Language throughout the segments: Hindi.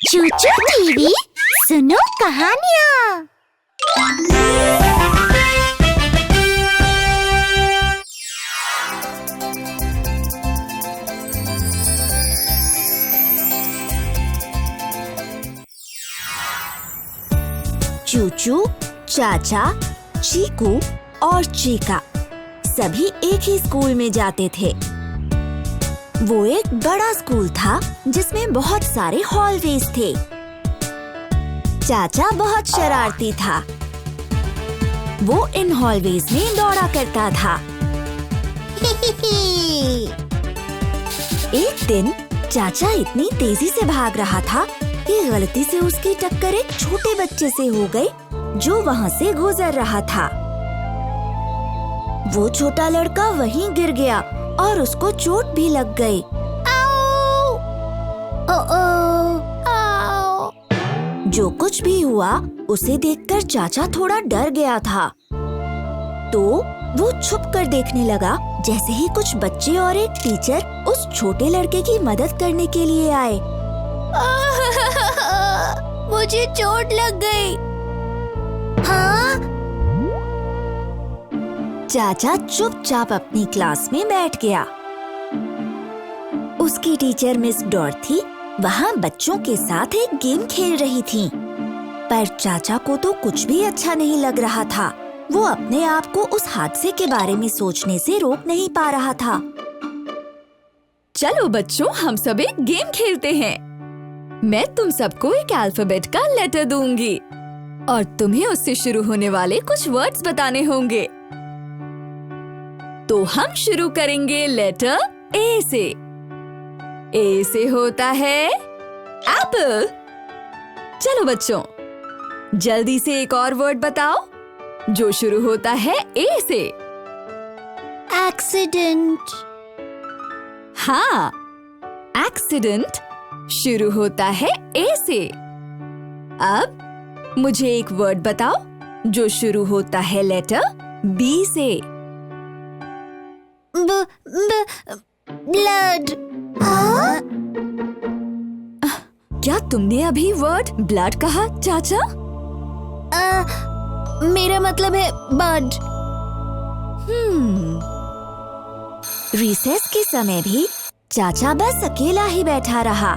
चूचू टीवी सुनो कहानियाँ। चूचू, चाचा, चीकू और चीका सभी एक ही स्कूल में जाते थे। वो एक बड़ा स्कूल था जिसमें बहुत सारे हॉलवेज थे। चाचा बहुत शरारती था। वो इन हॉलवेज में दौड़ा करता था। एक दिन चाचा इतनी तेजी से भाग रहा था कि गलती से उसकी टक्कर एक छोटे बच्चे से हो गई जो वहाँ से गुजर रहा था। वो छोटा लड़का वहीं गिर गया और उसको चोट भी लग गई। आओ! आओ! जो कुछ भी हुआ उसे देखकर चाचा थोड़ा डर गया था। तो वो छुप कर देखने लगा। जैसे ही कुछ बच्चे और एक टीचर उस छोटे लड़के की मदद करने के लिए आए। मुझे चोट लग गई। हाँ? चाचा चुपचाप अपनी क्लास में बैठ गया। उसकी टीचर मिस डॉर्थी वहाँ बच्चों के साथ एक गेम खेल रही थी। पर चाचा को तो कुछ भी अच्छा नहीं लग रहा था। वो अपने आप को उस हादसे के बारे में सोचने से रोक नहीं पा रहा था। चलो बच्चों, हम सब एक गेम खेलते हैं। मैं तुम सबको एक अल्फाबेट का लेटर दूंगी और तुम्हें उससे शुरू होने वाले कुछ वर्ड्स बताने होंगे। तो हम शुरू करेंगे लेटर ए से। ए से होता है एप्पल। चलो बच्चों, जल्दी से एक और वर्ड बताओ जो शुरू होता है ए से। एक्सीडेंट। हाँ, एक्सीडेंट शुरू होता है ए से। अब मुझे एक वर्ड बताओ जो शुरू होता है लेटर बी से। ब्लड। क्या तुमने अभी वर्ड ब्लड कहा चाचा? मेरा मतलब है बर्ड। रिसेस के समय भी चाचा बस अकेला ही बैठा रहा।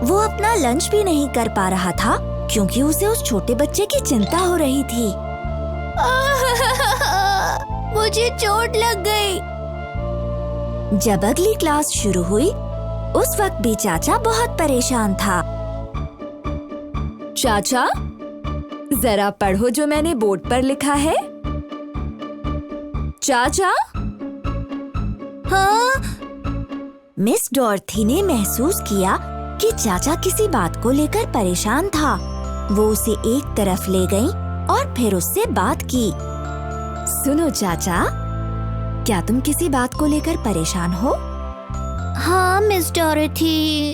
वो अपना लंच भी नहीं कर पा रहा था क्योंकि उसे उस छोटे बच्चे की चिंता हो रही थी। मुझे चोट लग गई। जब अगली क्लास शुरू हुई उस वक्त भी चाचा बहुत परेशान था। चाचा, जरा पढ़ो जो मैंने बोर्ड पर लिखा है। चाचा? हाँ? मिस डॉर्थी ने महसूस किया कि चाचा किसी बात को लेकर परेशान था। वो उसे एक तरफ ले गई और फिर उससे बात की। सुनो चाचा, क्या तुम किसी बात को लेकर परेशान हो? हाँ मिस डॉर्थी।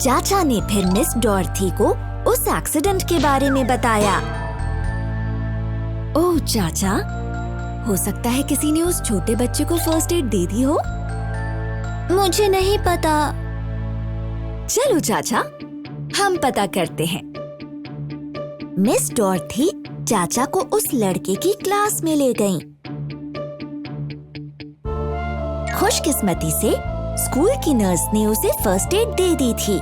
चाचा ने फिर मिस डॉर्थी को उस एक्सीडेंट के बारे में बताया। ओह चाचा, हो सकता है किसी ने उस छोटे बच्चे को फर्स्ट एड दे दी हो। मुझे नहीं पता। चलो चाचा, हम पता करते हैं। मिस डॉर्थी चाचा को उस लड़के की क्लास में ले गईं। खुशकिस्मती से स्कूल की नर्स ने उसे फर्स्ट एड दे दी थी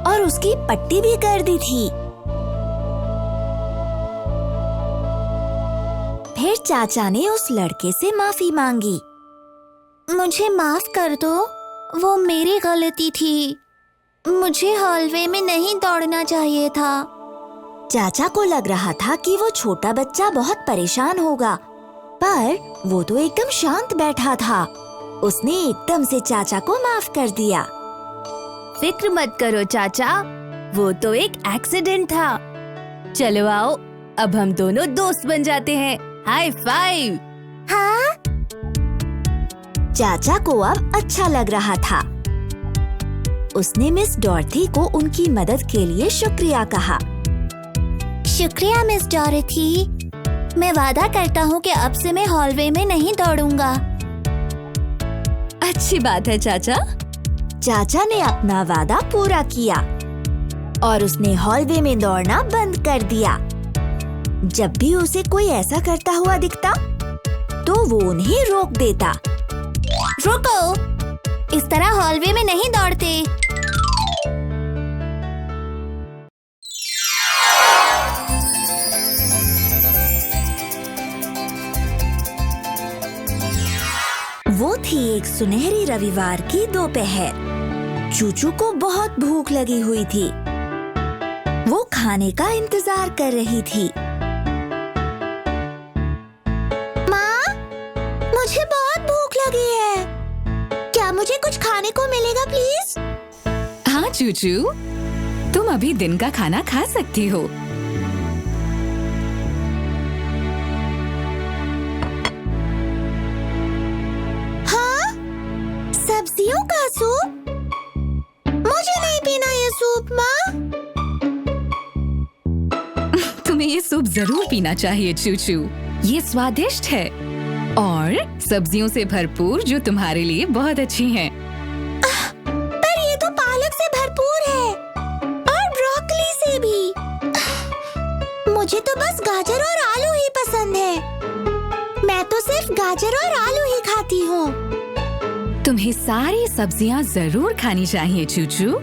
और उसकी पट्टी भी कर दी थी। फिर चाचा ने उस लड़के से माफी मांगी। मुझे माफ कर दो, वो मेरी गलती थी। मुझे हॉलवे में नहीं दौड़ना चाहिए था। चाचा को लग रहा था कि वो छोटा बच्चा बहुत परेशान होगा, पर वो तो एकदम शांत बैठा था। उसने एकदम से चाचा को माफ कर दिया। फिक्र मत करो चाचा, वो तो एक एक्सीडेंट था। चलो आओ, अब हम दोनों दोस्त बन जाते हैं। High five. हाँ? चाचा को अब अच्छा लग रहा था। उसने मिस डॉर्थी को उनकी मदद के लिए शुक्रिया कहा। शुक्रिया मिस डॉर्थी। मैं वादा करता हूँ कि अब से मैं हॉलवे में नहीं दौड़ूंगा। अच्छी बात है चाचा। चाचा ने अपना वादा पूरा किया और उसने हॉलवे में दौड़ना बंद कर दिया। जब भी उसे कोई ऐसा करता हुआ दिखता, तो वो उन्हें रोक देता। रुको, इस तरह हॉलवे में नहीं दौड़ते। वो थी एक सुनहरी रविवार की दोपहर। चूचू को बहुत भूख लगी हुई थी। वो खाने का इंतजार कर रही थी। माँ, मुझे बहुत भूख लगी है। क्या मुझे कुछ खाने को मिलेगा प्लीज? हाँ चूचू, तुम अभी दिन का खाना खा सकती हो। सब्जियों का सूप? मुझे नहीं पीना ये सूप माँ। तुम्हें ये सूप जरूर पीना चाहिए चूचू। ये स्वादिष्ट है और सब्जियों से भरपूर, जो तुम्हारे लिए बहुत अच्छी हैं। पर ये तो पालक से भरपूर है और ब्रोकली से भी। मुझे तो बस गाजर और आलू ही पसंद है। मैं तो सिर्फ गाजर और आलू ही खाती हूँ। तुम्हें सारी सब्जियां जरूर खानी चाहिए चूचू।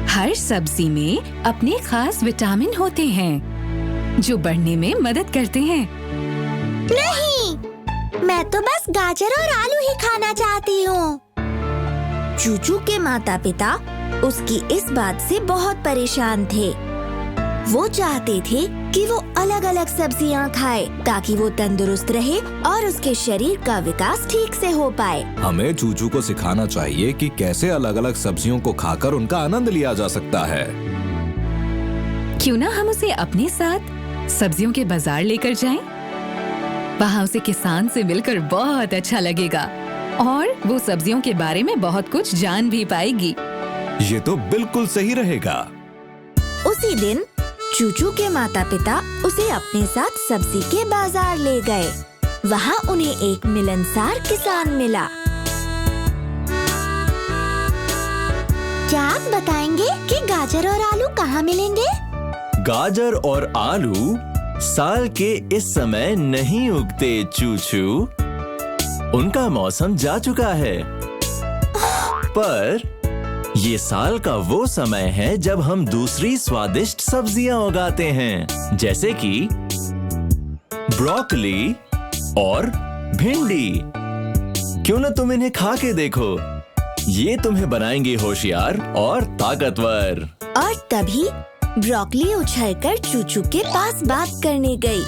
हर सब्जी में अपने खास विटामिन होते हैं, जो बढ़ने में मदद करते हैं। नहीं, मैं तो बस गाजर और आलू ही खाना चाहती हूँ। चूचू के माता पिता उसकी इस बात से बहुत परेशान थे। वो चाहते थे कि वो अलग अलग सब्जियां खाए ताकि वो तंदुरुस्त रहे और उसके शरीर का विकास ठीक से हो पाए। हमें चूचू को सिखाना चाहिए कि कैसे अलग अलग सब्जियों को खाकर उनका आनंद लिया जा सकता है। क्यों ना हम उसे अपने साथ सब्जियों के बाजार लेकर जाएं? वहाँ उसे किसान से मिलकर बहुत अच्छा लगेगा और वो सब्जियों के बारे में बहुत कुछ जान भी पाएगी। ये तो बिल्कुल सही रहेगा। उसी दिन चूचू के माता पिता उसे अपने साथ सब्जी के बाजार ले गए। वहाँ उन्हें एक मिलनसार किसान मिला। क्या आप बताएंगे कि गाजर और आलू कहाँ मिलेंगे? गाजर और आलू साल के इस समय नहीं उगते चूचू। उनका मौसम जा चुका है। पर ये साल का वो समय है जब हम दूसरी स्वादिष्ट सब्जियां उगाते हैं, जैसे कि ब्रोकली और भिंडी। क्यों ना तुम इन्हें खा के देखो। ये तुम्हें बनाएंगे होशियार और ताकतवर। और तभी ब्रोकली उछलकर चूचू के पास बात करने गई।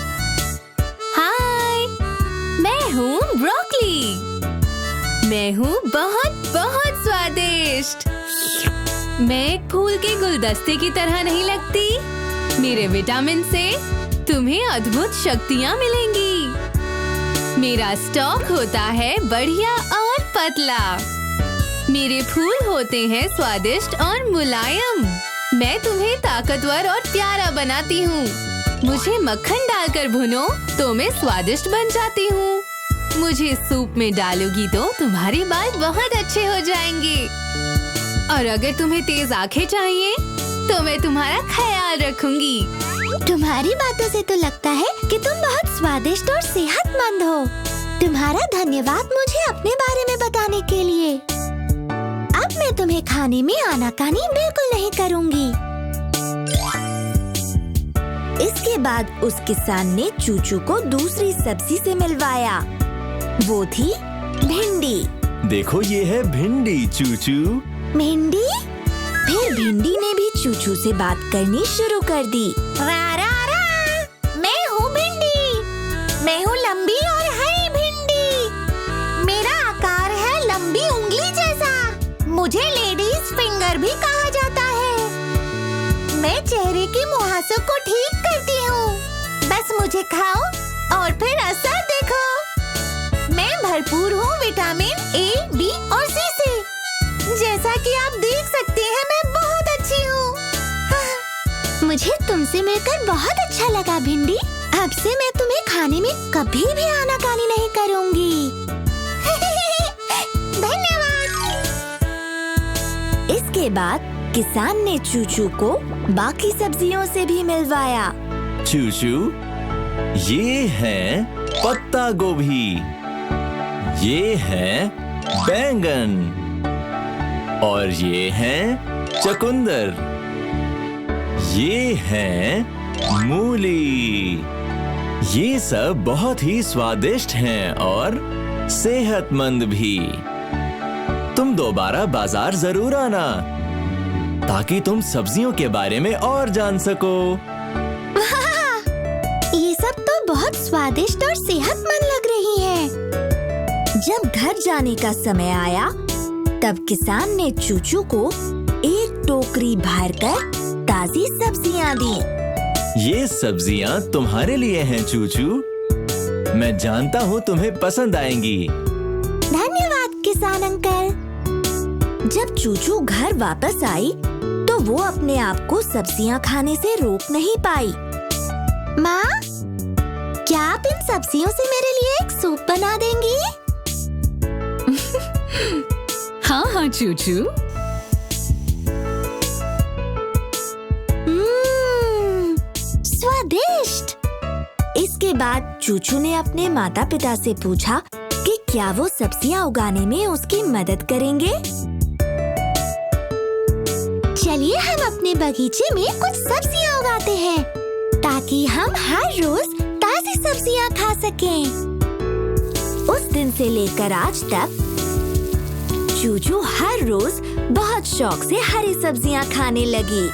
हाय, मैं हूँ ब्रोकली। मैं हूँ बहुत बहुत स्वादिष्ट। मैं एक फूल के गुलदस्ते की तरह नहीं लगती। मेरे विटामिन से तुम्हें अद्भुत शक्तियाँ मिलेंगी। मेरा स्टॉक होता है बढ़िया और पतला। मेरे फूल होते हैं स्वादिष्ट और मुलायम। मैं तुम्हें ताकतवर और प्यारा बनाती हूँ। मुझे मक्खन डालकर भुनो तो मैं स्वादिष्ट बन जाती हूँ। मुझे सूप में डालोगी तो तुम्हारे बाल बहुत अच्छे हो जाएंगे। और अगर तुम्हें तेज आंखें चाहिए तो मैं तुम्हारा ख्याल रखूंगी। तुम्हारी बातों से तो लगता है कि तुम बहुत स्वादिष्ट और सेहतमंद हो। तुम्हारा धन्यवाद मुझे अपने बारे में बताने के लिए। अब मैं तुम्हें खाने में आनाकानी बिल्कुल नहीं करूंगी। इसके बाद उस किसान ने चूचू को दूसरी सब्जी से मिलवाया। वो थी भिंडी। देखो, ये है भिंडी चूचू। भिंडी? फिर भिंडी ने भी चूचू से बात करनी शुरू कर दी। रा रा रा, मैं हूँ भिंडी। मैं हूँ लंबी और हरी भिंडी। मेरा आकार है लंबी उंगली जैसा। मुझे लेडीज फिंगर भी कहा जाता है। मैं चेहरे की मुहासों को ठीक करती हूँ। बस मुझे खाओ और फिर असर देखो। मैं भरपूर हूँ विटामिन ए, बी और सी से। जैसा कि आप देख सकते हैं, मैं बहुत अच्छी हूँ। मुझे तुमसे मिलकर बहुत अच्छा लगा भिंडी। अब से मैं तुम्हें खाने में कभी भी आनाकानी नहीं करूँगी। धन्यवाद। इसके बाद किसान ने चूचू को बाकी सब्जियों से भी मिलवाया। चूचू, ये है पत्ता गोभी, ये है बैंगन और ये है चुकंदर, ये है मूली। ये सब बहुत ही स्वादिष्ट हैं और सेहतमंद भी। तुम दोबारा बाजार जरूर आना ताकि तुम सब्जियों के बारे में और जान सको। ये सब तो बहुत स्वादिष्ट और सेहतमंद लग रही है। जब घर जाने का समय आया, तब किसान ने चूचू को एक टोकरी भरकर ताजी सब्जियां दी। ये सब्जियां तुम्हारे लिए हैं चूचू। मैं जानता हूँ तुम्हें पसंद आएंगी। धन्यवाद किसान अंकल। जब चूचू घर वापस आई, तो वो अपने आप को सब्जियां खाने से रोक नहीं पाई। माँ, क्या आप इन सब्जियों से मेरे लिए एक सूप बना देंगी? हाँ हाँ चूचू। स्वादिष्ट। इसके बाद चूचू ने अपने माता पिता से पूछा कि क्या वो सब्जियां उगाने में उसकी मदद करेंगे। चलिए हम अपने बगीचे में कुछ सब्जियां उगाते हैं ताकि हम हर रोज ताजी सब्जियां खा सकें। उस दिन से लेकर आज तक चूचू हर रोज बहुत शौक से हरी सब्जियां खाने लगी।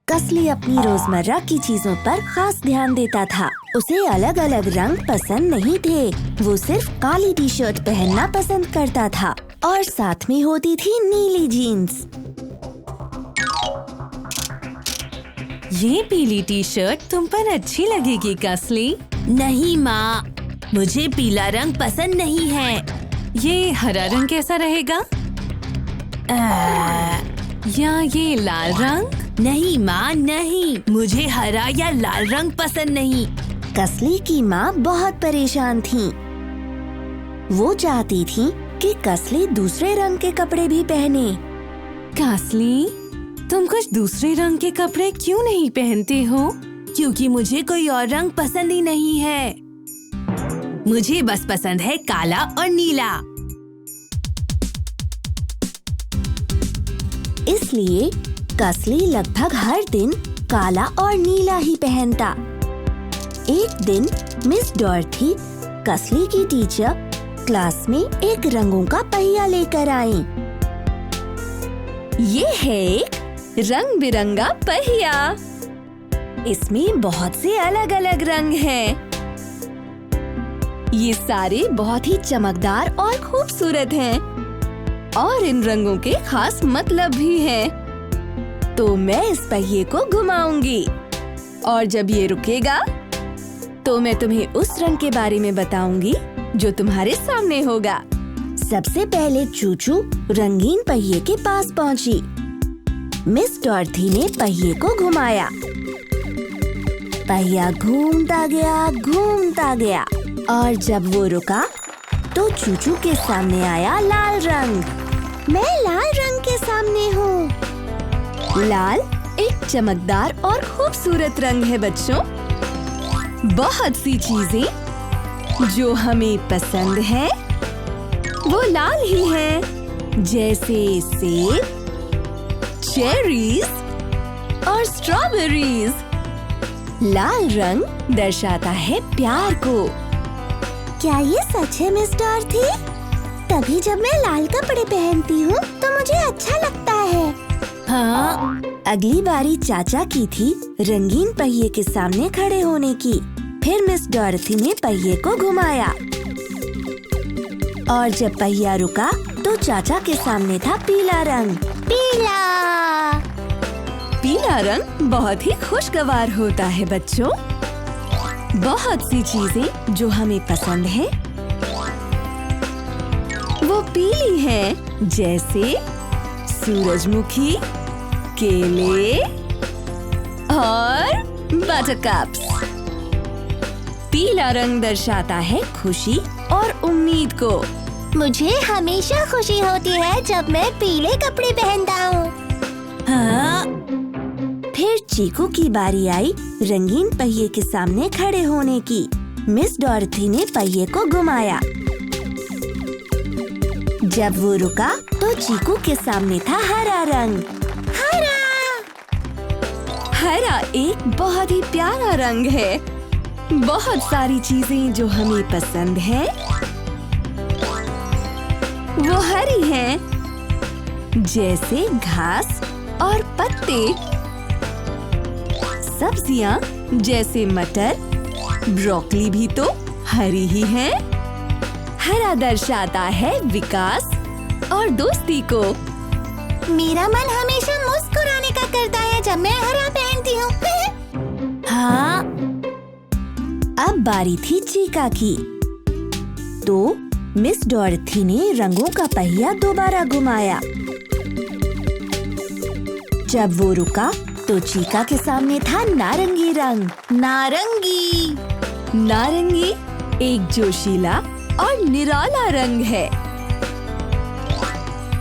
कसली अपनी रोजमर्रा की चीजों पर खास ध्यान देता था। उसे अलग अलग रंग पसंद नहीं थे। वो सिर्फ काली टी शर्ट पहनना पसंद करता था और साथ में होती थी नीली जीन्स। ये पीली टी शर्ट तुम पर अच्छी लगेगी कसली। नहीं माँ, मुझे पीला रंग पसंद नहीं है। ये हरा रंग कैसा रहेगा? या ये लाल रंग? नहीं माँ, नहीं, मुझे हरा या लाल रंग पसंद नहीं। कसली की माँ बहुत परेशान थी। वो चाहती थी कि कसली दूसरे रंग के कपड़े भी पहने। कसली, तुम कुछ दूसरे रंग के कपड़े क्यों नहीं पहनते हो? क्योंकि मुझे कोई और रंग पसंद ही नहीं है। मुझे बस पसंद है काला और नीला। इसलिए कसली लगभग हर दिन काला और नीला ही पहनता। एक दिन मिस डॉर्थी, कसली की टीचर, क्लास में एक रंगों का पहिया लेकर आई। ये है एक रंग बिरंगा पहिया। इसमें बहुत से अलग अलग रंग हैं। ये सारे बहुत ही चमकदार और खूबसूरत हैं और इन रंगों के खास मतलब भी हैं। तो मैं इस पहिए को घुमाऊंगी और जब ये रुकेगा तो मैं तुम्हें उस रंग के बारे में बताऊंगी जो तुम्हारे सामने होगा। सबसे पहले चूचू रंगीन पहिए के पास पहुंची। मिस डॉर्थी ने पहिए को घुमाया। पहिया घूमता गया और जब वो रुका तो चूचू के सामने आया लाल रंग। मैं लाल रंग के सामने हूँ। लाल एक चमकदार और खूबसूरत रंग है बच्चों। बहुत सी चीजें जो हमें पसंद है वो लाल ही हैं, जैसे सेब, चेरीज और स्ट्रॉबेरीज। लाल रंग दर्शाता है प्यार को। क्या ये सच है मिस डॉर्थी? तभी जब मैं लाल कपड़े पहनती हूँ तो मुझे अच्छा लगता है। हाँ, अगली बारी चाचा की थी रंगीन पहिए के सामने खड़े होने की। फिर मिस डॉर्थी ने पहिए को घुमाया और जब पहिया रुका तो चाचा के सामने था पीला रंग। पीला रंग बहुत ही खुशगवार होता है बच्चों। बहुत सी चीजें जो हमें पसंद है वो पीली हैं। जैसे सूरजमुखी, केले और बटरकप्स। पीला रंग दर्शाता है खुशी और उम्मीद को। मुझे हमेशा खुशी होती है जब मैं पीले कपड़े पहनता हूँ। हाँ। फिर चीकू की बारी आई रंगीन पहिए के सामने खड़े होने की। मिस डॉरथी ने पहिए को घुमाया। जब वो रुका तो चीकू के सामने था हरा रंग। हरा एक बहुत ही प्यारा रंग है। बहुत सारी चीजें जो हमें पसंद है वो हरी हैं, जैसे घास और पत्ते। सब्जियां जैसे मटर, ब्रोकली भी तो हरी ही हैं। हरा दर्शाता है विकास और दोस्ती को। मेरा मन हमेशा मुस्कुराने का करता है जब मैं हरा पहनती हूँ। हाँ। अब बारी थी चीका की। तो मिस डॉरथी ने रंगों का पहिया दोबारा घुमाया। जब वो रुका तो चीका के सामने था नारंगी रंग। नारंगी एक जोशीला और निराला रंग है।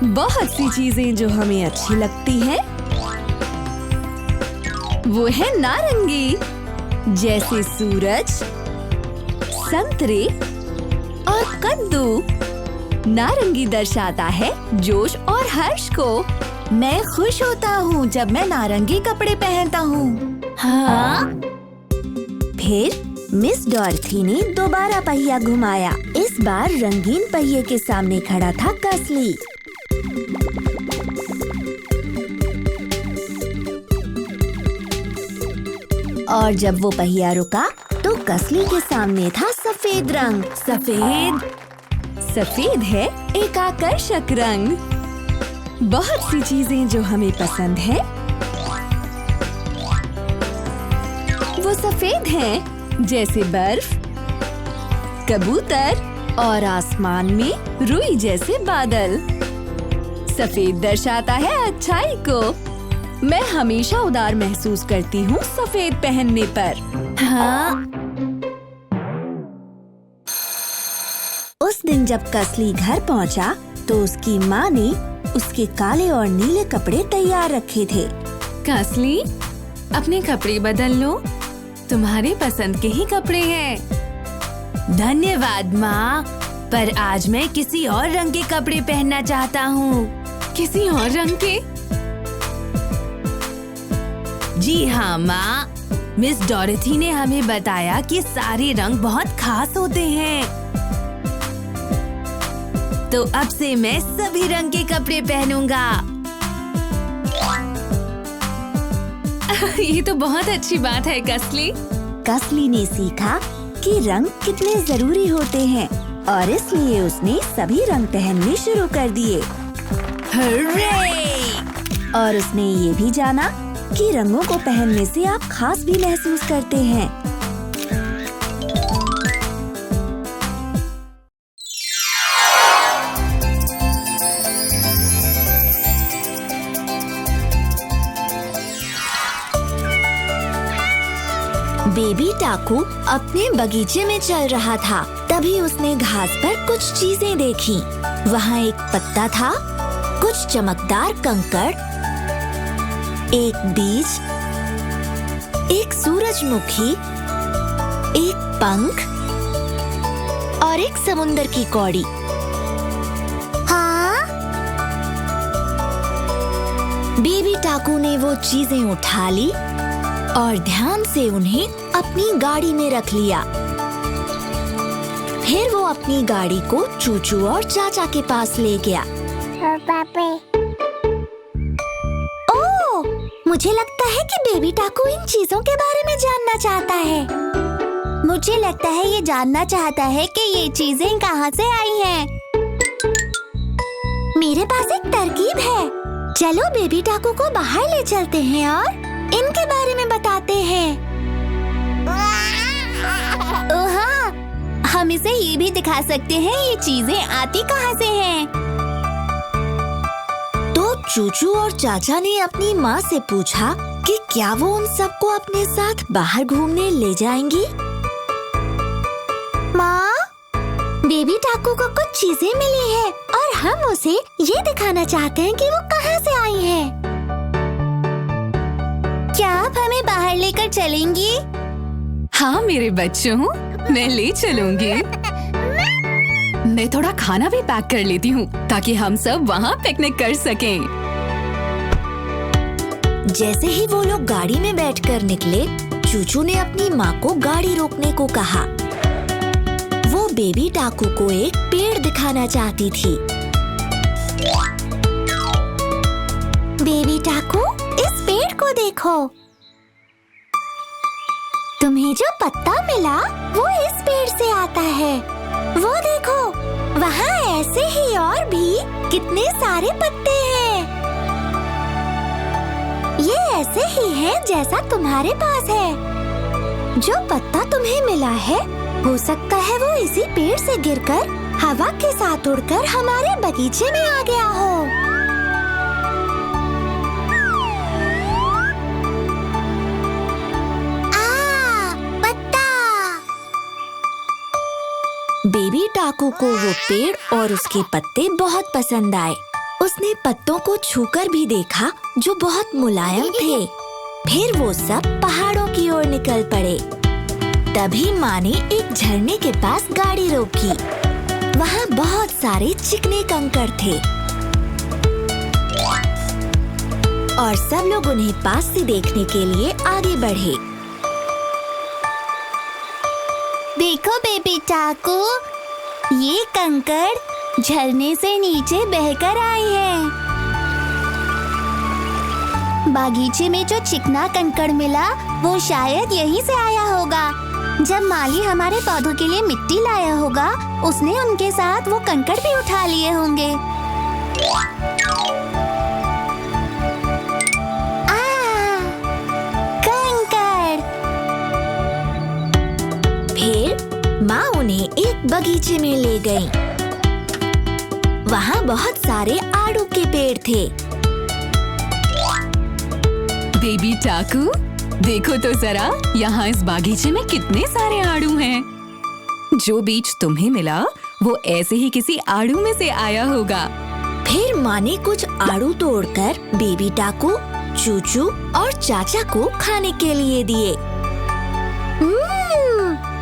बहुत सी चीजें जो हमें अच्छी लगती हैं वो है नारंगी, जैसे सूरज, संतरे और कद्दू। नारंगी दर्शाता है जोश और हर्ष को। मैं खुश होता हूँ जब मैं नारंगी कपड़े पहनता हूँ। हाँ। फिर मिस डॉरथी ने दोबारा पहिया घुमाया। इस बार रंगीन पहिए के सामने खड़ा था कसली। और जब वो पहिया रुका तो कसली के सामने था सफेद रंग। सफेद है एक आकर्षक रंग। बहुत सी चीजें जो हमें पसंद है वो सफेद हैं, जैसे बर्फ, कबूतर और आसमान में रुई जैसे बादल। सफेद दर्शाता है अच्छाई को। मैं हमेशा उदार महसूस करती हूँ सफेद पहनने पर। हाँ। उस दिन जब कसली घर पहुँचा तो उसकी माँ ने उसके काले और नीले कपड़े तैयार रखे थे। कसली, अपने कपड़े बदल लो। तुम्हारे पसंद के ही कपड़े हैं। धन्यवाद माँ, पर आज मैं किसी और रंग के कपड़े पहनना चाहता हूँ। किसी और रंग के? जी हाँ माँ, मिस डॉरथी ने हमें बताया कि सारे रंग बहुत खास होते हैं। तो अब से मैं सभी रंग के कपड़े पहनूंगा। ये तो बहुत अच्छी बात है कसली। कसली ने सीखा कि रंग कितने जरूरी होते हैं और इसलिए उसने सभी रंग पहनने शुरू कर दिए। हर्रे! और उसने ये भी जाना कि रंगों को पहनने से आप खास भी महसूस करते हैं। बेबी टाकू अपने बगीचे में चल रहा था। तभी उसने घास पर कुछ चीजें देखी। वहाँ एक पत्ता था, कुछ चमकदार कंकड़, एक बीज, एक सूरजमुखी, एक पंख और एक समुंदर की कौड़ी। हाँ? बेबी टाकू ने वो चीजें उठा ली और ध्यान से उन्हें अपनी गाड़ी में रख लिया। फिर वो अपनी गाड़ी को चूचू और चाचा के पास ले गया। ओह, मुझे लगता है कि बेबी टाकू इन चीजों के बारे में जानना चाहता है। मुझे लगता है ये जानना चाहता है कि ये चीजें कहाँ से आई हैं। मेरे पास एक तरकीब है। चलो बेबी टाकू को बाहर ले चलते हैं और इनके बारे में बताते हैं। ओह हाँ, हम इसे ये भी दिखा सकते हैं ये चीजें आती कहाँ से हैं। चूचू और चाचा ने अपनी माँ से पूछा कि क्या वो उन सबको अपने साथ बाहर घूमने ले जाएंगी। माँ, बेबी टाकू को कुछ चीजें मिली है और हम उसे ये दिखाना चाहते हैं कि वो कहाँ से आई है। क्या आप हमें बाहर लेकर चलेंगी? हाँ मेरे बच्चों, मैं ले चलूंगी। मैं थोड़ा खाना भी पैक कर लेती हूँ ताकि हम सब वहाँ पिकनिक कर सकें। जैसे ही वो लोग गाड़ी में बैठकर निकले, चूचू ने अपनी माँ को गाड़ी रोकने को कहा। वो बेबी टाकू को एक पेड़ दिखाना चाहती थी। बेबी टाकू, इस पेड़ को देखो। तुम्हें जो पत्ता मिला वो इस पेड़ से आता है। वो देखो, वहाँ ऐसे ही और भी कितने सारे पत्ते हैं। ये ऐसे ही है जैसा तुम्हारे पास है। जो पत्ता तुम्हें मिला है, हो सकता है वो इसी पेड़ से गिरकर हवा के साथ उड़कर हमारे बगीचे में आ गया हो। बेबी टाकू को वो पेड़ और उसके पत्ते बहुत पसंद आए। उसने पत्तों को छूकर भी देखा जो बहुत मुलायम थे। फिर वो सब पहाड़ों की ओर निकल पड़े। तभी माँ ने एक झरने के पास गाड़ी रोकी। वहाँ बहुत सारे चिकने कंकड़ थे और सब लोग उन्हें पास से देखने के लिए आगे बढ़े। देखो बेबी टाकू, ये कंकड़ झरने से नीचे बहकर आए हैं। बागीचे में जो चिकना कंकड़ मिला वो शायद यहीं से आया होगा। जब माली हमारे पौधों के लिए मिट्टी लाया होगा, उसने उनके साथ वो कंकड़ भी उठा लिए होंगे। कंकड़। फिर माँ उन्हें एक बगीचे में ले गई। वहाँ बहुत सारे आड़ू के पेड़ थे। बेबी टाकू, देखो तो जरा, यहाँ इस बागीचे में कितने सारे आड़ू हैं। जो बीज तुम्हें मिला वो ऐसे ही किसी आड़ू में से आया होगा। फिर माँ ने कुछ आड़ू तोड़कर बेबी टाकू, चूचू और चाचा को खाने के लिए दिए।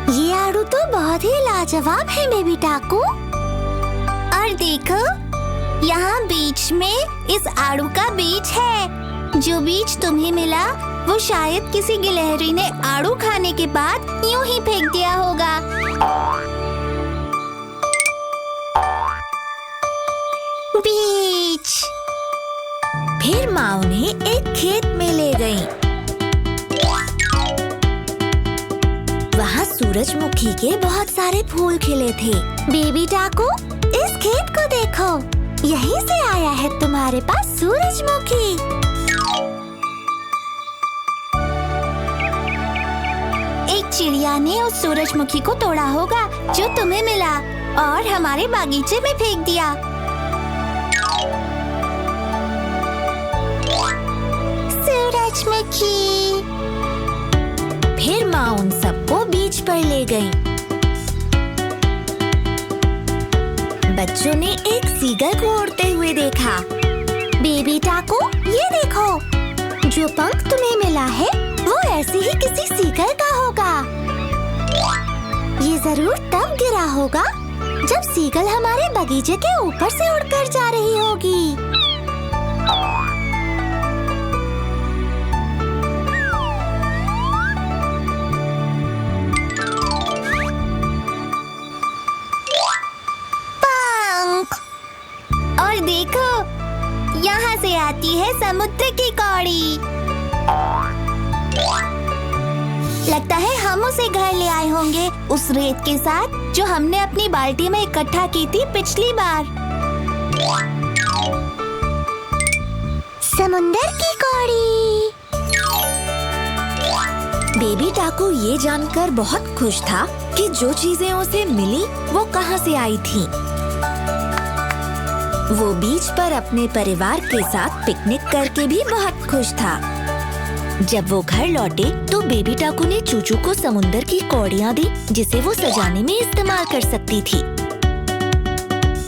ये आड़ू तो बहुत ही लाजवाब है बेबी टाकू। और देखो, यहाँ बीच में इस आड़ू का बीज है। जो बीज तुम्हें मिला वो शायद किसी गिलहरी ने आड़ू खाने के बाद यूं ही फेंक दिया होगा। बीज। फिर माँ उन्हें एक खेत में ले गई। वहाँ सूरजमुखी के बहुत सारे फूल खिले थे। बेबी टाकू, इस खेत को देखो, यहीं से आया है तुम्हारे पास सूरजमुखी। एक चिड़िया ने उस सूरजमुखी को तोड़ा होगा जो तुम्हें मिला और हमारे बागीचे में फेंक दिया। सूरजमुखी। फिर माँ उन सबको बीच पर ले गई। बच्चों ने एक सीगल को उड़ते हुए देखा। बेबी टाकू, ये देखो, जो पंख तुम्हें मिला है वो ऐसे ही किसी सीगल का होगा। ये जरूर तब गिरा होगा जब सीगल हमारे बगीचे के ऊपर से उड़कर जा रही होगी। पंख। और देखो, यहाँ से आती है समुद्र की कौड़ी। लगता है हम उसे घर ले आए होंगे, उस रेत के साथ जो हमने अपनी बाल्टी में इकट्ठा की थी पिछली बार। समुंदर की कौड़ी। बेबी टाकू ये जानकर बहुत खुश था कि जो चीजें उसे मिली वो कहाँ से आई थीं। वो बीच पर अपने परिवार के साथ पिकनिक करके भी बहुत खुश था। जब वो घर लौटे तो बेबी टाकू ने चूचू को समुंदर की कौड़ियाँ दी जिसे वो सजाने में इस्तेमाल कर सकती थी।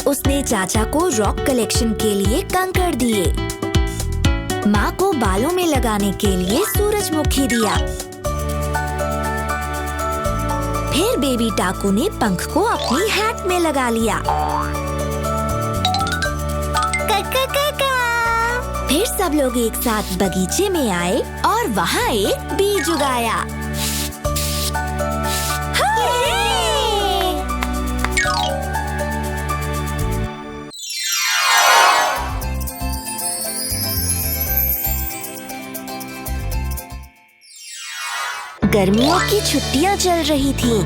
उसने चाचा को रॉक कलेक्शन के लिए कंकड़ दिए, माँ को बालों में लगाने के लिए सूरजमुखी दिया। फिर बेबी टाकू ने पंख को अपनी हैट में लगा लिया। फिर सब लोग एक साथ बगीचे में आए और वहाँ एक बीज उगाया। गर्मियों की छुट्टियां चल रही थीं।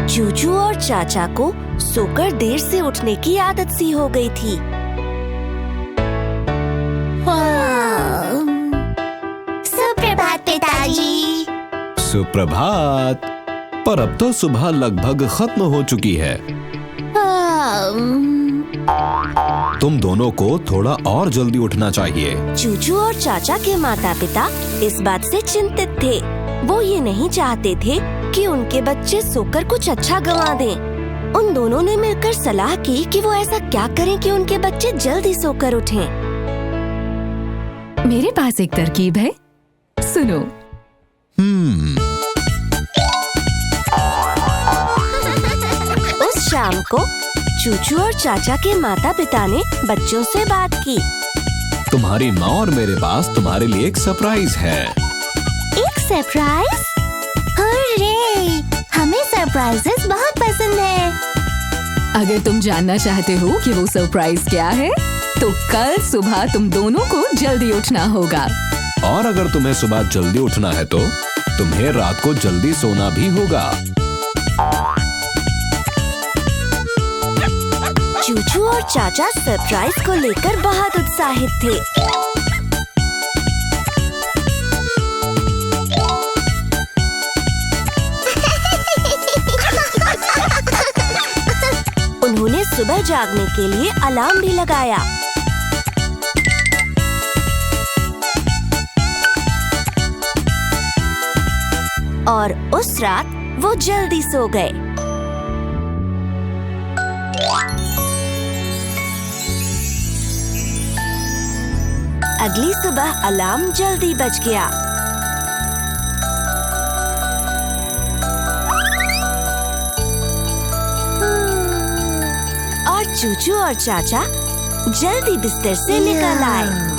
चूचू और चाचा को सोकर देर से उठने की आदत सी हो गई थी। सुप्रभात पिताजी। सुप्रभात। पर अब तो सुबह लगभग खत्म हो चुकी है। तुम दोनों को थोड़ा और जल्दी उठना चाहिए। चूचू और चाचा के माता पिता इस बात से चिंतित थे। वो ये नहीं चाहते थे कि उनके बच्चे सोकर कुछ अच्छा गंवा दें। उन दोनों ने मिलकर सलाह की कि वो ऐसा क्या करें कि उनके बच्चे जल्दी सोकर उठें। मेरे पास एक तरकीब है, सुनो। उस शाम को चूचू और चाचा के माता पिता ने बच्चों से बात की। तुम्हारी माँ और मेरे पास तुम्हारे लिए एक सरप्राइज है। एक सरप्राइज? अरे, हमें सरप्राइजेस बहुत पसंद है। अगर तुम जानना चाहते हो कि वो सरप्राइज क्या है, तो कल सुबह तुम दोनों को जल्दी उठना होगा। और अगर तुम्हें सुबह जल्दी उठना है तो तुम्हें रात को जल्दी सोना भी होगा। चूचू और चाचा सरप्राइज को लेकर बहुत उत्साहित थे। उन्होंने सुबह जागने के लिए अलार्म भी लगाया। और उस रात वो जल्दी सो गए। अगली सुबह अलार्म जल्दी बज गया। और चूचू और चाचा जल्दी बिस्तर से निकल आए।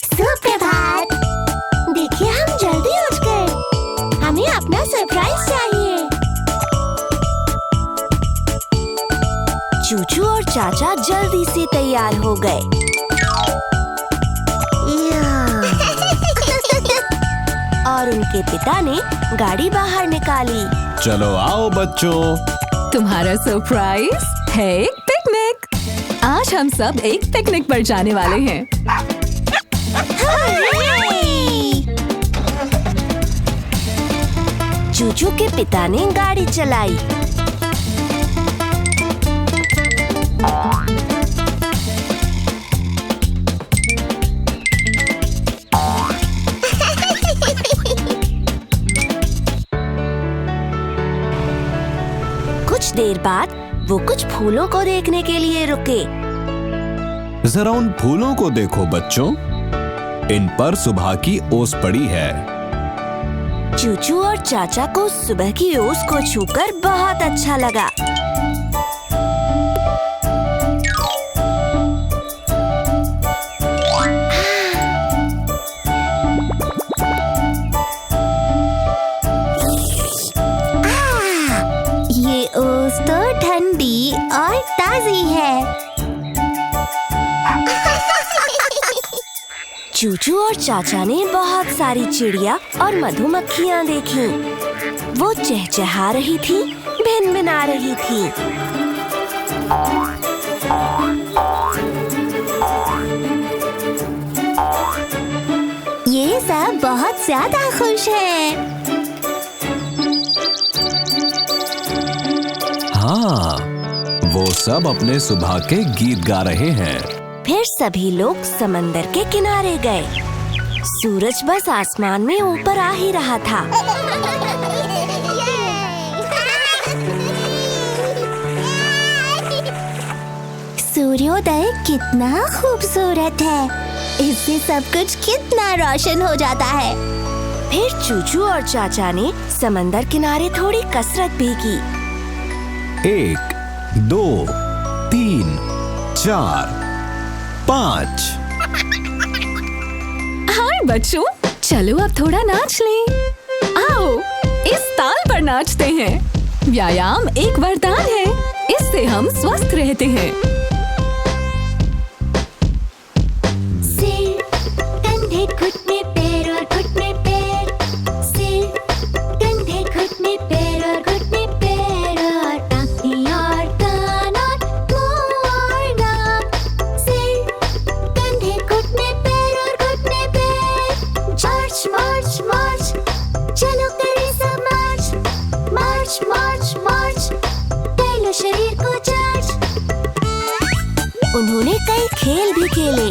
सुप्रभात। देखिए, हम जल्दी उठ गए। हमें अपना सरप्राइज चाहिए। चूचू और चाचा जल्दी से तैयार हो गए। और उनके पिता ने गाड़ी बाहर निकाली। चलो आओ बच्चों, तुम्हारा सरप्राइज है एक पिकनिक। आज हम सब एक पिकनिक पर जाने वाले हैं। चूचू के पिता ने गाड़ी चलाई। कुछ देर बाद वो कुछ फूलों को देखने के लिए रुके। जरा उन फूलों को देखो बच्चों, इन पर सुबह की ओस पड़ी है। चूचू और चाचा को सुबह की ओस को छूकर बहुत अच्छा लगा। ये ओस तो ठंडी और ताजी है। चूचू और चाचा ने बहुत सारी चिड़िया और मधुमक्खियाँ देखीं। वो चहचहा रही थी, भिनभिना रही थी। ये सब बहुत ज्यादा खुश हैं। हाँ, वो सब अपने सुबह के गीत गा रहे हैं। फिर सभी लोग समंदर के किनारे गए। सूरज बस आसमान में ऊपर आ ही रहा था। सूर्योदय कितना खूबसूरत है। इससे सब कुछ कितना रोशन हो जाता है। फिर चूचू और चाचा ने समंदर किनारे थोड़ी कसरत भी की। 1, 2, 3, 4, 5। हाय बच्चों, चलो अब थोड़ा नाच लें। आओ, इस ताल पर नाचते हैं। व्यायाम एक वरदान है, इससे हम स्वस्थ रहते हैं। सिर, कंधे, घुटने, पैर और घुटने पैर। सिर, कंधे, घुटने, पैर और घुटने पैर और आँखें और कान और मुँह और नाक। सिर, कंधे, घुटने, पैर और घुटने पैर। मार्च मार्च मार्च, चलो करें सब मार्च। मार्च मार्च मार्च, कर लो शरीर को चार्ज। उन्होंने कई खेल भी खेले।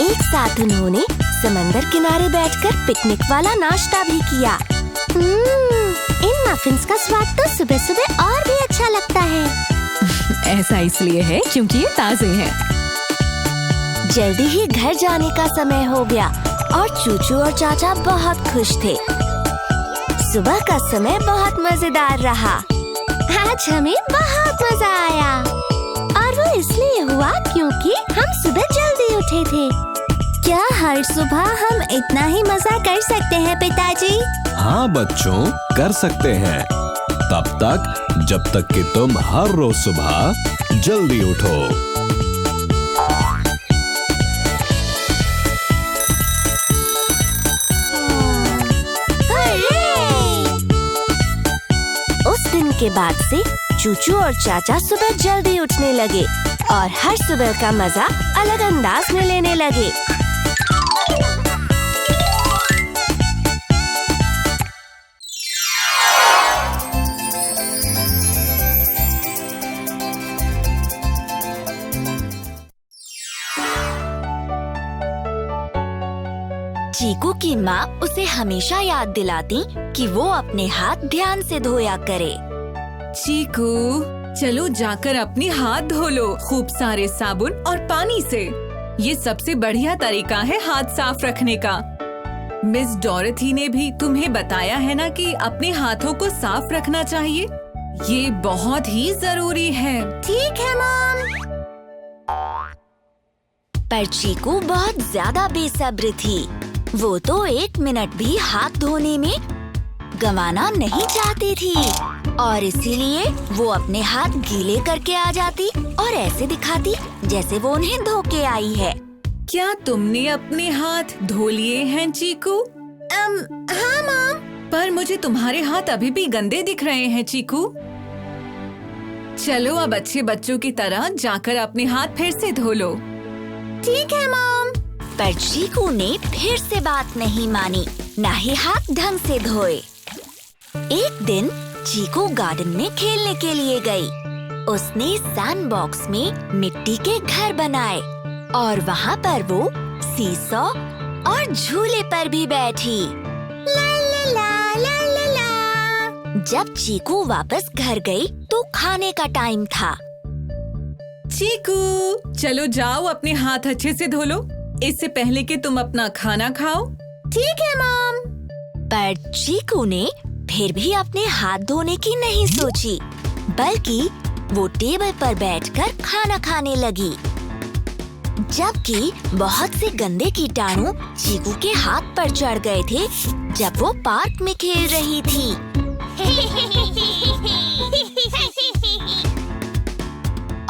एक साथ उन्होंने समंदर किनारे बैठकर पिकनिक वाला नाश्ता भी किया। इन मफिन्स का स्वाद तो सुबह सुबह और भी अच्छा लगता है। ऐसा इसलिए है क्योंकि ये ताजे हैं। जल्दी ही घर जाने का समय हो गया और चूचू और चाचा बहुत खुश थे। सुबह का समय बहुत मजेदार रहा। आज हमें बहुत मजा आया और वो इसलिए हुआ क्योंकि हम सुबह जल्दी उठे थे। क्या हर सुबह हम इतना ही मजा कर सकते हैं पिताजी? हाँ बच्चों, कर सकते हैं। तब तक जब तक कि तुम हर रोज सुबह जल्दी उठो। उस दिन के बाद से चूचू और चाचा सुबह जल्दी उठने लगे और हर सुबह का मजा अलग अंदाज में लेने लगे। चीकू की माँ उसे हमेशा याद दिलाती कि वो अपने हाथ ध्यान से धोया करे। चीकू, चलो जाकर अपनी हाथ धो लो खूब सारे साबुन और पानी से। ये सबसे बढ़िया तरीका है हाथ साफ रखने का। मिस डॉरेथी ने भी तुम्हें बताया है ना कि अपने हाथों को साफ रखना चाहिए। ये बहुत ही जरूरी है। ठीक है मॉम। पर चीकू बहुत ज्यादा बेसब्र थी। वो तो 1 मिनट भी हाथ धोने में गंवाना नहीं चाहती थी और इसीलिए वो अपने हाथ गीले करके आ जाती और ऐसे दिखाती जैसे वो उन्हें धो के आई है। क्या तुमने अपने हाथ धो लिए हैं चीकू? हाँ मॉम। पर मुझे तुम्हारे हाथ अभी भी गंदे दिख रहे हैं चीकू। चलो अब अच्छे बच्चों की तरह जाकर अपने हाथ फिर से धो लो। ठीक है मॉम। पर चीकू ने फिर से बात नहीं मानी, ना ही हाथ ढंग से धोए। एक दिन चीकू गार्डन में खेलने के लिए गई। उसने सैंडबॉक्स में मिट्टी के घर बनाए और वहाँ पर वो सीसॉ और झूले पर भी बैठी। ला ला ला ला ला ला। जब चीकू वापस घर गई तो खाने का टाइम था। चीकू, चलो जाओ अपने हाथ अच्छे से धो लो इससे पहले कि तुम अपना खाना खाओ। ठीक है मॉम। पर चीकू ने फिर भी अपने हाथ धोने की नहीं सोची, बल्कि वो टेबल पर बैठकर खाना खाने लगी। जबकि बहुत से गंदे कीटाणु चीकू के हाथ पर चढ़ गए थे जब वो पार्क में खेल रही थी।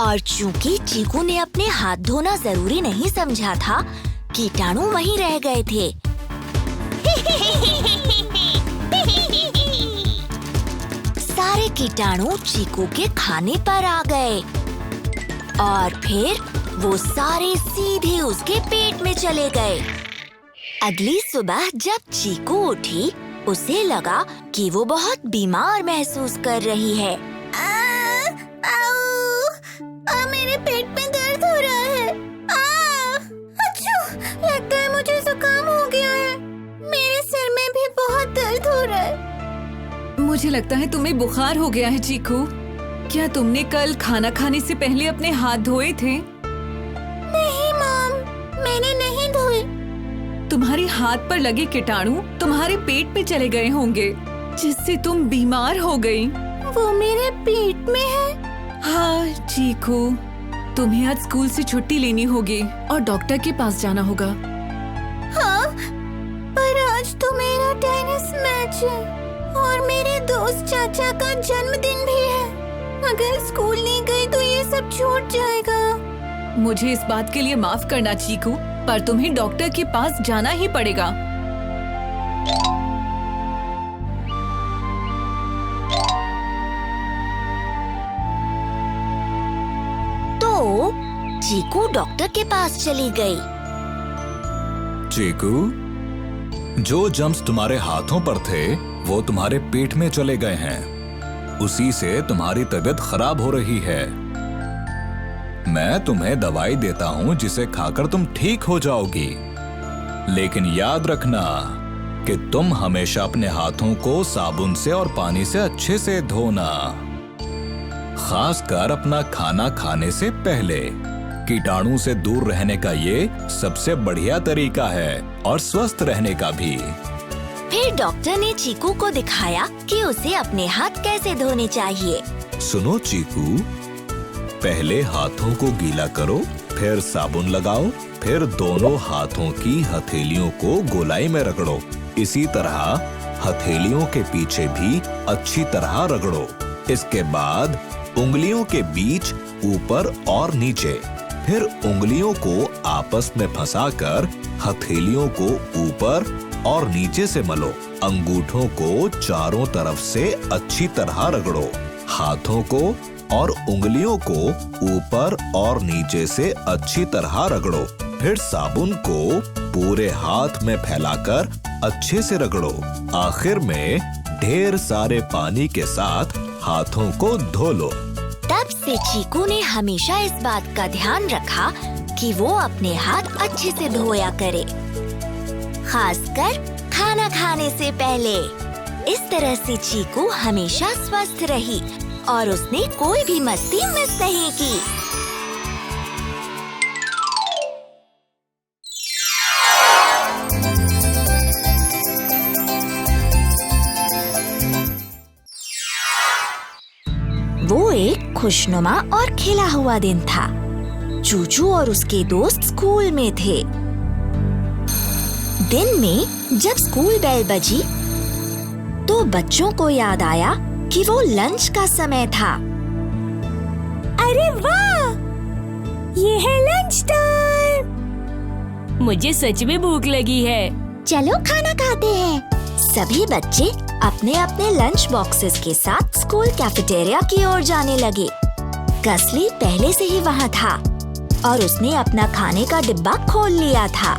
और चूंकि चीकू ने अपने हाथ धोना जरूरी नहीं समझा था, कीटाणु वहीं रह गए थे। कीटाणु चीकू के खाने पर आ गए और फिर वो सारे सीधे उसके पेट में चले गए। अगली सुबह जब चीकू उठी, उसे लगा कि वो बहुत बीमार महसूस कर रही है। मेरे पेट में दर्द हो रहा है। लगता है मुझे जुकाम हो गया है। मेरे सिर में भी बहुत दर्द हो रहा है। मुझे लगता है तुम्हें बुखार हो गया है चीकू। क्या तुमने कल खाना खाने से पहले अपने हाथ धोए थे? नहीं मॉम, मैंने नहीं धोए। तुम्हारे हाथ पर लगे कीटाणु तुम्हारे पेट में चले गए होंगे, जिससे तुम बीमार हो गई। वो मेरे पेट में है। हाँ चीकू, तुम्हें आज स्कूल से छुट्टी लेनी होगी और डॉक्टर के पास जाना होगा। हाँ, पर आज तो मेरा टेनिस मैच है और मेरे दोस्त चाचा का जन्मदिन भी है। अगर स्कूल नहीं गई तो ये सब छूट जाएगा। मुझे इस बात के लिए माफ करना चीकू, पर तुम्हें डॉक्टर के पास जाना ही पड़ेगा। तो चीकू डॉक्टर के पास चली गई। चीकू, जो जम्स तुम्हारे हाथों पर थे वो तुम्हारे पेट में चले गए हैं। उसी से तुम्हारी तबीयत खराब हो रही है। मैं तुम्हें दवाई देता हूँ जिसे खाकर तुम ठीक हो जाओगी। लेकिन याद रखना कि तुम हमेशा अपने हाथों को साबुन से और पानी से अच्छे से धोना, खासकर अपना खाना खाने से पहले। कीटाणु से दूर रहने का ये सबसे बढ़िया तरीका है और स्वस्थ रहने का भी। फिर डॉक्टर ने चीकू को दिखाया कि उसे अपने हाथ कैसे धोने चाहिए। सुनो चीकू, पहले हाथों को गीला करो, फिर साबुन लगाओ, फिर दोनों हाथों की हथेलियों को गोलाई में रगड़ो। इसी तरह हथेलियों के पीछे भी अच्छी तरह रगड़ो। इसके बाद उंगलियों के बीच ऊपर और नीचे, फिर उंगलियों को आपस में फंसाकर हथेलियों को ऊपर और नीचे से मलो। अंगूठों को चारों तरफ से अच्छी तरह रगड़ो। हाथों को और उंगलियों को ऊपर और नीचे से अच्छी तरह रगड़ो। फिर साबुन को पूरे हाथ में फैलाकर अच्छे से रगड़ो। आखिर में ढेर सारे पानी के साथ हाथों को धो लो। तब से चीकू ने हमेशा इस बात का ध्यान रखा कि वो अपने हाथ अच्छे से धोया करे, खासकर खाना खाने से पहले। इस तरह से चीकू हमेशा स्वस्थ रही और उसने कोई भी मस्ती मिस नहीं की। वो एक खुशनुमा और खिला हुआ दिन था। चूचू और उसके दोस्त स्कूल में थे। दिन में जब स्कूल बेल बजी तो बच्चों को याद आया कि वो लंच का समय था। अरे वाह, ये है लंच टाइम। मुझे सच में भूख लगी है। चलो खाना खाते हैं। सभी बच्चे अपने अपने लंच बॉक्सेस के साथ स्कूल कैफेटेरिया की ओर जाने लगे। कसली पहले से ही वहाँ था और उसने अपना खाने का डिब्बा खोल लिया था।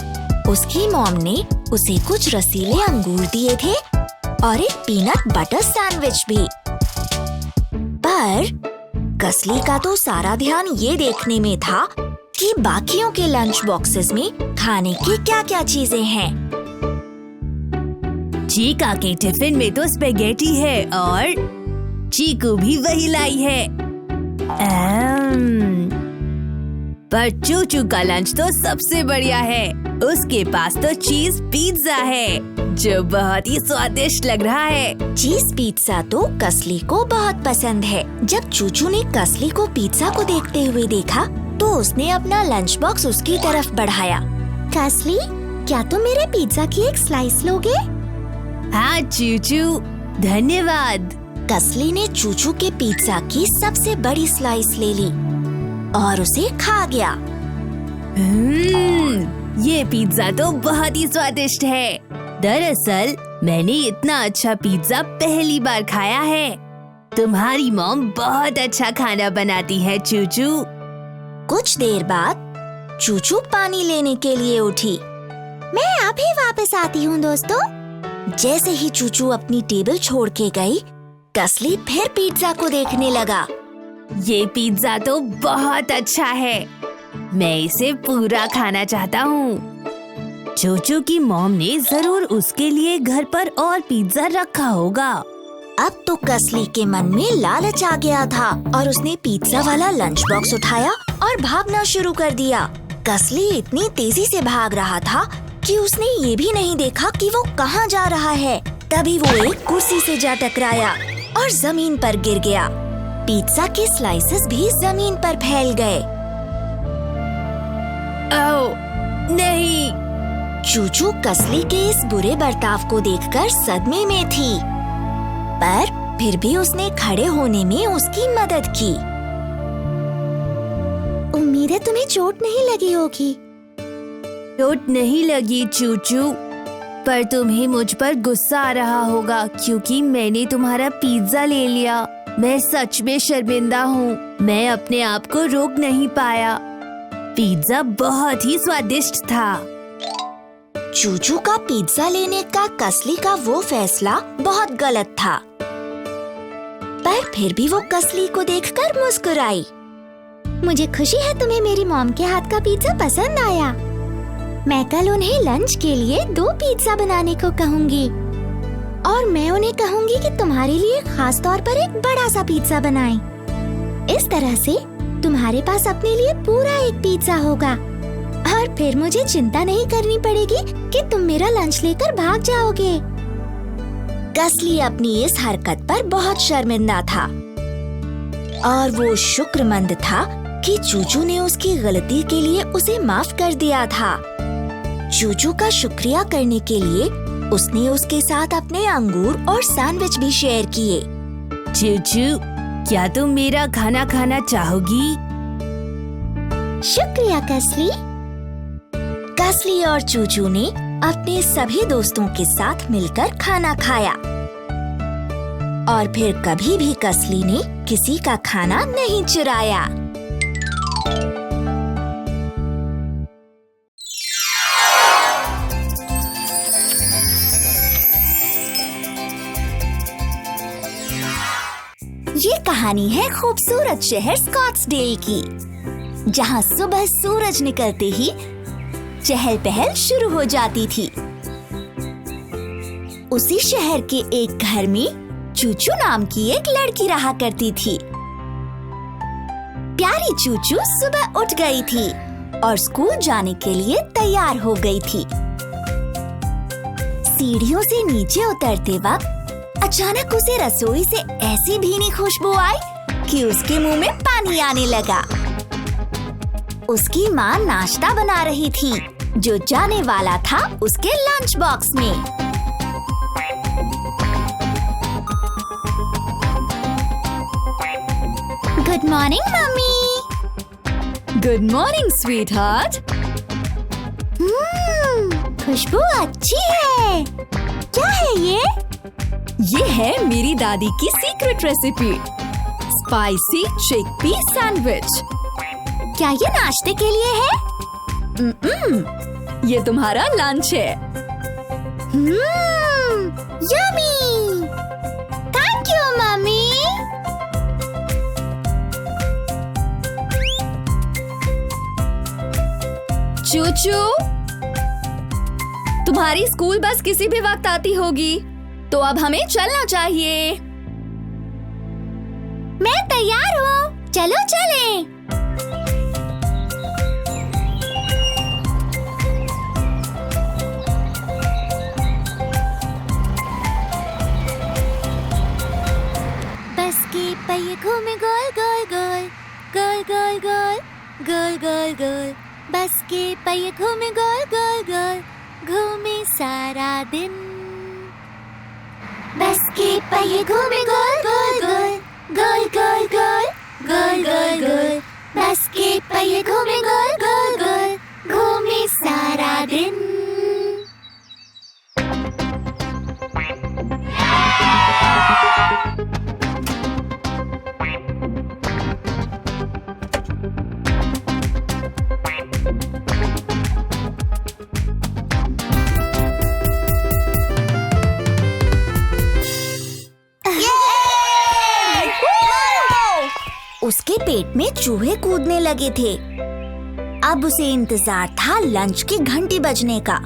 उसकी मॉम ने उसे कुछ रसीले अंगूर दिए थे और एक पीनट बटर सैंडविच भी। पर कसली का तो सारा ध्यान ये देखने में था कि बाकियों के लंच बॉक्सेस में खाने की क्या-क्या चीजें हैं। चीका के टिफिन में तो स्पेगेटी है और चीकू भी वही लाई है। पर चूचू का लंच तो सबसे बढ़िया है। उसके पास तो चीज पिज्जा है जो बहुत ही स्वादिष्ट लग रहा है। चीज पिज्जा तो कसली को बहुत पसंद है। जब चूचू ने कसली को पिज्जा को देखते हुए देखा तो उसने अपना लंच बॉक्स उसकी तरफ बढ़ाया। कसली, क्या तुम मेरे पिज्जा की एक स्लाइस लोगे? हाँ चूचू, धन्यवाद। कसली ने चूचू के पिज्जा की सबसे बड़ी स्लाइस ले ली और उसे खा गया। ये पिज्जा तो बहुत ही स्वादिष्ट है। दरअसल मैंने इतना अच्छा पिज्जा पहली बार खाया है। तुम्हारी मॉम बहुत अच्छा खाना बनाती है चूचू। कुछ देर बाद चूचू पानी लेने के लिए उठी। मैं अभी वापस आती हूँ दोस्तों। जैसे ही चूचू अपनी टेबल छोड़ के गई, कसली फिर पिज्जा को देखने लगा। ये पिज्जा तो बहुत अच्छा है, मैं इसे पूरा खाना चाहता हूँ। चूचू की मॉम ने जरूर उसके लिए घर पर और पिज्जा रखा होगा। अब तो कसली के मन में लालच आ गया था और उसने पिज्जा वाला लंच बॉक्स उठाया और भागना शुरू कर दिया। कसली इतनी तेजी से भाग रहा था कि उसने ये भी नहीं देखा कि वो कहाँ जा रहा है। तभी वो एक कुर्सी से जा टकराया और जमीन पर गिर गया। पिज्जा के स्लाइसेस भी जमीन पर फैल गए। ओह नहीं! चूचू कसली के इस बुरे बर्ताव को देखकर सदमे में थी, पर फिर भी उसने खड़े होने में उसकी मदद की। उम्मीद है तुम्हें चोट नहीं लगी होगी। चोट नहीं लगी चूचू, पर तुम्हें मुझ पर गुस्सा आ रहा होगा क्योंकि मैंने तुम्हारा पिज्जा ले लिया। मैं सच में शर्मिंदा हूँ, मैं अपने आप को रोक नहीं पाया। पिज्जा बहुत ही स्वादिष्ट था। चूचू का पिज्जा लेने का कसली का वो फैसला बहुत गलत था, पर फिर भी वो कसली को देखकर मुस्कुराई। मुझे खुशी है तुम्हें मेरी मॉम के हाथ का पिज्जा पसंद आया। मैं कल उन्हें लंच के लिए 2 पिज्जा बनाने को कहूँगी और मैं उन्हें कहूँगी कि तुम्हारे लिए खास तौर पर एक बड़ा सा पिज्जा बनाएं। इस तरह से तुम्हारे पास अपने लिए पूरा एक पिज्जा होगा और फिर मुझे चिंता नहीं करनी पड़ेगी कि तुम मेरा लंच लेकर भाग जाओगे। कसली अपनी इस हरकत पर बहुत शर्मिंदा था और वो शुक्रमंद था कि चूचू ने उसकी गलती के लिए उसे माफ कर दिया था। चूचू का शुक्रिया करने के लिए उसने उसके साथ अपने अंगूर और सैंडविच भी शेयर किए। चूचू, क्या तुम मेरा खाना खाना चाहोगी? शुक्रिया कसली। कसली और चूचू ने अपने सभी दोस्तों के साथ मिलकर खाना खाया और फिर कभी भी कसली ने किसी का खाना नहीं चुराया। ये कहानी है खूबसूरत शहर स्कॉट्सडेल की, जहाँ सुबह सूरज निकलते ही चहल पहल शुरू हो जाती थी। उसी शहर के एक घर में चूचू नाम की एक लड़की रहा करती थी। प्यारी चूचू सुबह उठ गई थी और स्कूल जाने के लिए तैयार हो गई थी। सीढ़ियों से नीचे उतरते वक्त अचानक उसे रसोई से ऐसी भीनी खुशबू आई कि उसके मुंह में पानी आने लगा। उसकी माँ नाश्ता बना रही थी जो जाने वाला था उसके लंच बॉक्स में। Good morning mummy. Good morning sweetheart. खुशबू अच्छी है। क्या है ये है मेरी दादी की secret recipe, spicy chickpea sandwich. क्या ये नाश्ते के लिए है? ये तुम्हारा लंच है। Yummy. Thank you mummy. Chuchu, तुम्हारी स्कूल बस किसी भी वक्त आती होगी, तो अब हमें चलना चाहिए। मैं तैयार हूँ, चलो चलें। बस के पहिए घूमे गोल गोल गोल, गोल गोल गोल, गोल गोल गोल। बस के पहिए घूमे गोल गोल गोल, घूमे सारा दिन। बस के पहिए घूमे गोल गोल गोल, गोल गोल गोल, गोल गोल गोल। बस के पहिए घूमे गोल गोल गोल, घूमे सारा दिन। उसके पेट में चूहे कूदने लगे थे। अब उसे इंतजार था लंच की घंटी बजने का।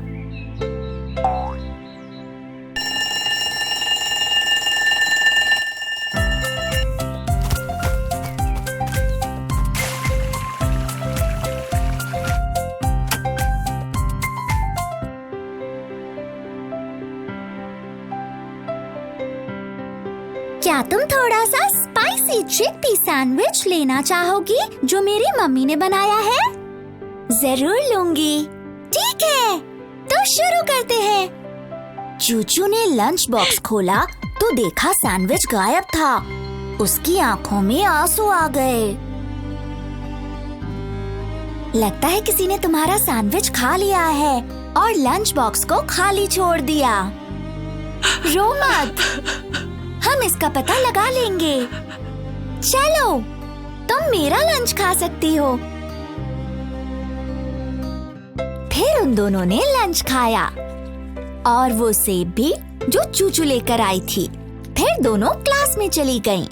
क्या तुम थोड़ा सा स्पाइसी चिकपी सैंडविच लेना चाहोगी जो मेरी मम्मी ने बनाया है? जरूर लूंगी। ठीक है, तो शुरू करते हैं। चूचू ने लंच बॉक्स खोला तो देखा सैंडविच गायब था। उसकी आंखों में आंसू आ गए। लगता है किसी ने तुम्हारा सैंडविच खा लिया है और लंच बॉक्स को खाली छोड़ दिया। रो मत, हम इसका पता लगा लेंगे। चलो, तुम मेरा लंच खा सकती हो। फिर उन दोनों ने लंच खाया और वो सेब भी जो चूचू लेकर आई थी। फिर दोनों क्लास में चली गईं।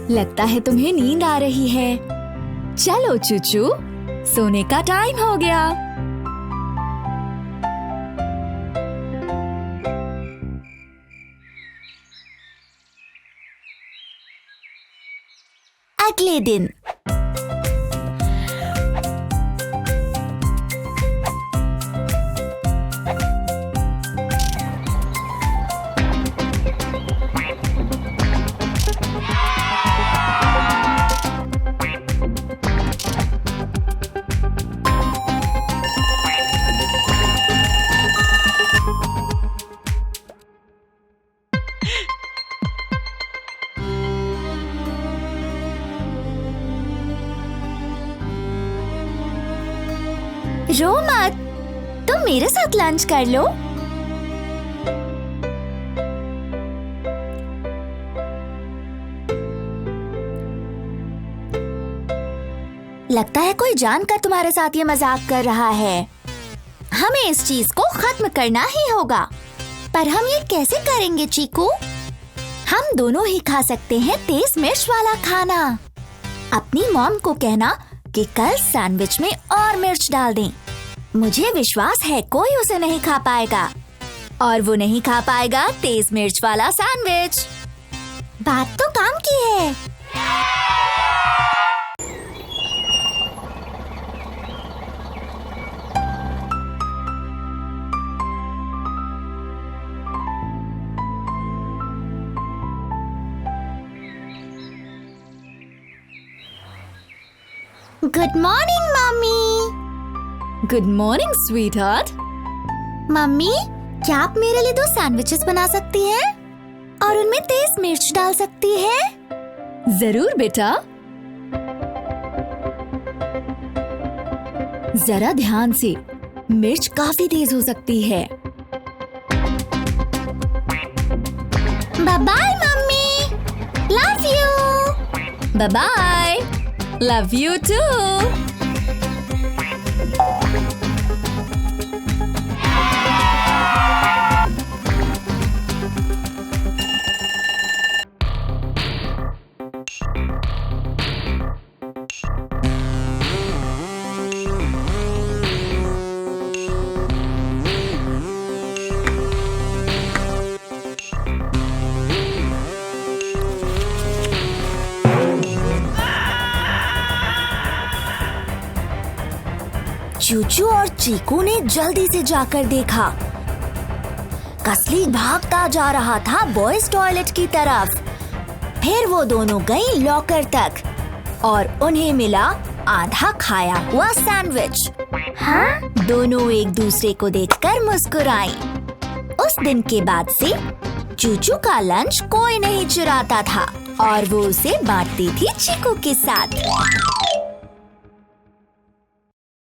लगता है तुम्हें नींद आ रही है। चलो चूचू, सोने का टाइम हो गया। अगले दिन रो मत, तुम मेरे साथ लंच कर लो। लगता है कोई जानकर तुम्हारे साथ ये मजाक कर रहा है। हमें इस चीज को खत्म करना ही होगा। पर हम ये कैसे करेंगे चीकू? हम दोनों ही खा सकते हैं तेज मिर्च वाला खाना। अपनी मॉम को कहना कि कल सैंडविच में और मिर्च डाल दें। मुझे विश्वास है कोई उसे नहीं खा पाएगा और वो नहीं खा पाएगा तेज मिर्च वाला सैंडविच। बात तो काम की है। Good morning mummy. Good morning sweet heart. Mummy, क्या आप मेरे लिए 2 सैंडविचेस बना सकती हैं और उनमें तेज मिर्च डाल सकती हैं? जरूर बेटा। जरा ध्यान से, मिर्च काफी तेज हो सकती है। Bye bye mummy, love you. Bye bye, love you too. Chuchu और चीकू ने जल्दी से जाकर देखा। कसली भागता जा रहा था बॉयज टॉयलेट की तरफ। फिर वो दोनों गई लॉकर तक और उन्हें मिला आधा खाया हुआ सैंडविच। हाँ? दोनों एक दूसरे को देखकर मुस्कुराई। उस दिन के बाद से चूचू का लंच कोई नहीं चुराता था और वो उसे बांटती थी चीकू के साथ।